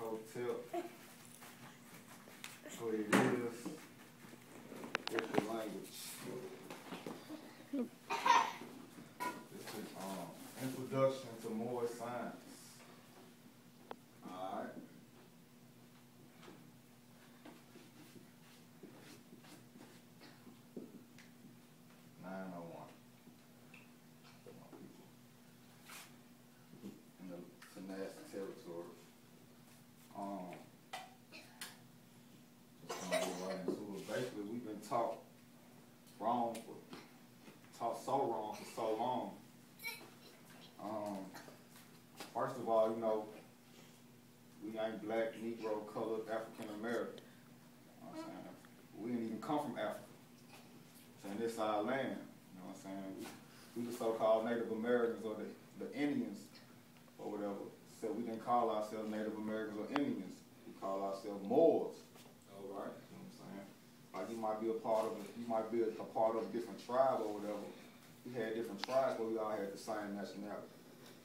hotel. What it is. What's the language? This is introduction to Moorish science. Alright. In the Tanastic territory. Just gonna go right into it. Basically, we've been taught so wrong for so long. First of all, you know, we ain't black, Negro, colored, African American. You know what I'm saying? We didn't even come from Africa. And this our land. You know what I'm saying? We the so-called Native Americans or the Indians or whatever. So we didn't call ourselves Native Americans or Indians. We call ourselves Moors. All right. You know what I'm saying? Like you might be a part of a different tribe or whatever. We had different tribes, but we all had the same nationality.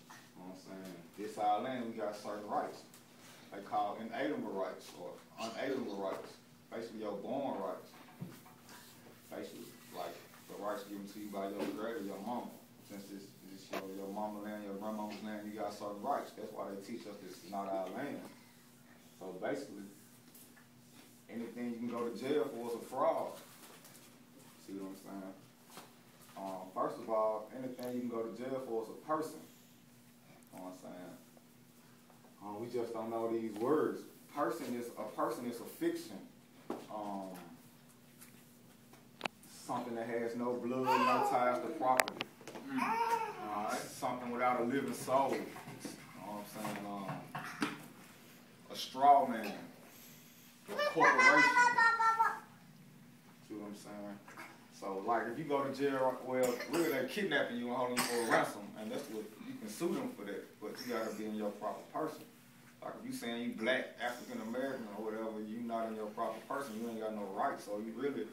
You know what I'm saying? This our land, we got certain rights. They call inalienable rights or unalienable rights. Basically your born rights. Basically, like the rights given to you by your great or your mama. Since this your mama land, your grandmama's land, you got certain rights. That's why they teach us this is not our land. So basically, anything you can go to jail for is a fraud. See what I'm saying? First of all, anything you can go to jail for is a person. You know what I'm saying? We just don't know these words. A person is a fiction. Something that has no blood, no ties to property. Something without a living soul. You know what I'm saying? A straw man. A corporation. See what I'm saying? So, like, if you go to jail, well, really they're kidnapping you and holding you for a ransom, and that's what you can sue them for that. But you gotta be in your proper person. Like if you saying you black, African American or whatever, you not in your proper person, you ain't got no rights. So you really,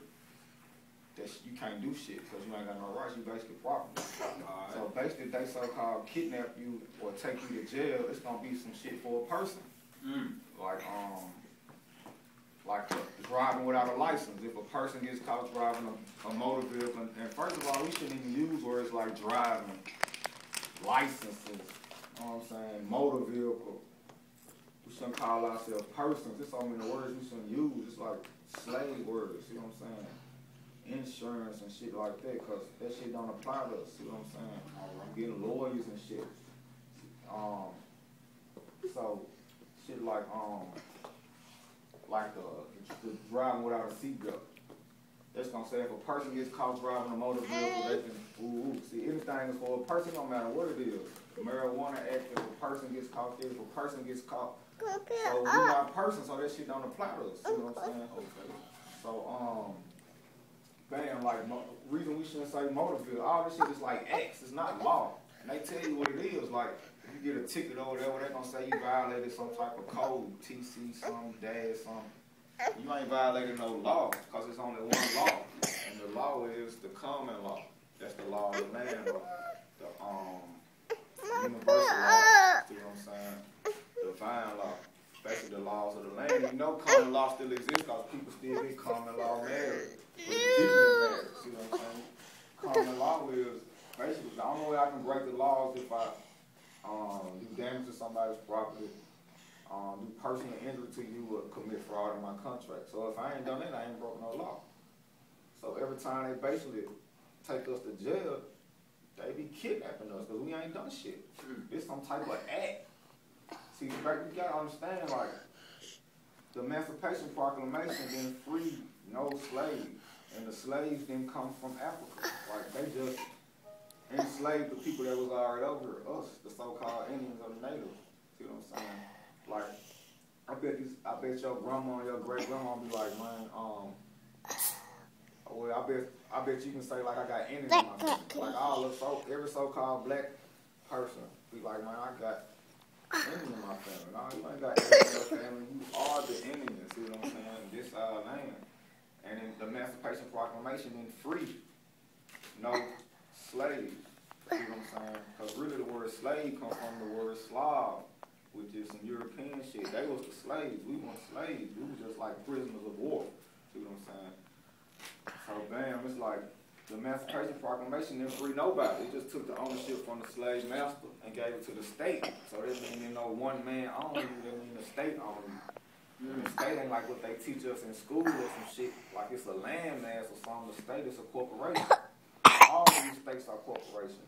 you can't do shit because you ain't got no rights. You basically property. Right. So basically, if they so-called kidnap you or take you to jail, it's gonna be some shit for a person. Like driving without a license. If a person gets caught driving a motor vehicle, and first of all, we shouldn't even use words like driving, licenses, you know what I'm saying, motor vehicle. We shouldn't call ourselves persons. There's so many words we shouldn't use. It's like slave words, you know what I'm saying? Insurance and shit like that, because that shit don't apply to us, you know what I'm saying? I'm getting lawyers and shit. So, shit like the driving without a seatbelt. That's gonna say if a person gets caught driving a motor vehicle, they can, see, anything is for a person, no matter what it is. The Marijuana Act, if a person gets caught, if a person gets caught, so we got persons, so that shit don't apply to us, you know what I'm saying? Okay. So, bam, like, reason we shouldn't say motor vehicle, all this shit is like acts, it's not law. And they tell you what it is, like, if you get a ticket over there, they're gonna say you violated some type of code, TC, something, dash, something. You ain't violated no law, because it's only one law. And the law is the common law. That's the law of the land, or the universal law. See what I'm saying? Divine law. Basically the laws of the land. You know common law still exists because people still get common law married. But people get married. See what I'm saying? Common law is basically the only way I can break the law is if I do damage to somebody's property, do personal injury to you, or commit fraud in my contract. So if I ain't done that, I ain't broken no law. So every time they basically take us to jail, they be kidnapping us because we ain't done shit. It's some type of act. See, you gotta understand, like, the Emancipation Proclamation didn't free no slaves, and the slaves didn't come from Africa. Like, they just enslaved the people that was already over here, us, the so-called Indians or the natives. See what I'm saying? Like, I bet your grandma and your great-grandma be like, man, well, I bet you can say, like, I got Indians in my family. Like, every so-called black person be like, man, I got Indians in my family. No, you ain't got Indians in your family. You are the Indians, see what I'm saying? This our land. And in the Emancipation Proclamation didn't free no slaves. See what I'm saying? Because really the word slave comes from the word Slav. which is some European shit. They was the slaves. We weren't slaves. We was just like prisoners of war. See what I'm saying? So bam, it's like the Emancipation Proclamation didn't free nobody. It just took the ownership from the slave master and gave it to the state. So that means, you know, one man owned you, that means the state owned you. The state ain't like what they teach us in school or some shit, like it's a landmass or something. The state is a corporation. All of these states are corporations.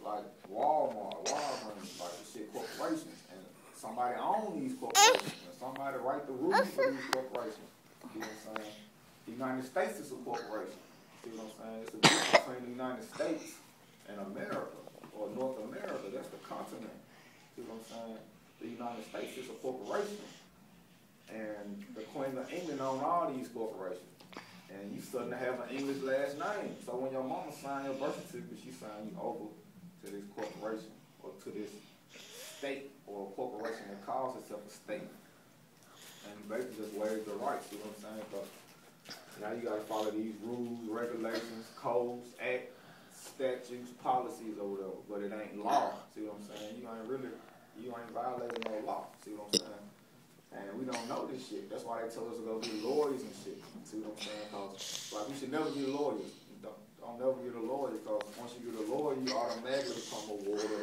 Like Walmart, like the shit corporations. And somebody owns these corporations. And somebody write the rules for these corporations. You know what I'm saying? The United States is a corporation. See what I'm saying? It's the difference between the United States and America, or North America. That's the continent. See what I'm saying? The United States is a corporation. And the Queen of England owns all these corporations. And you suddenly have an English last name. So when your mama sign your birth certificate, she sign you over to this corporation or to this state or a corporation that calls itself a state. And basically just waives the rights, you know what I'm saying? But now you gotta follow these rules, regulations, codes, acts, statutes, policies or whatever. But it ain't law, see what I'm saying? You ain't violating no law, see what I'm saying? And we don't know this shit. That's why they told us to go get lawyers and shit. See what I'm saying? Cause like we should never get lawyers. Don't never get a lawyer, because once you get a lawyer, you automatically become a warder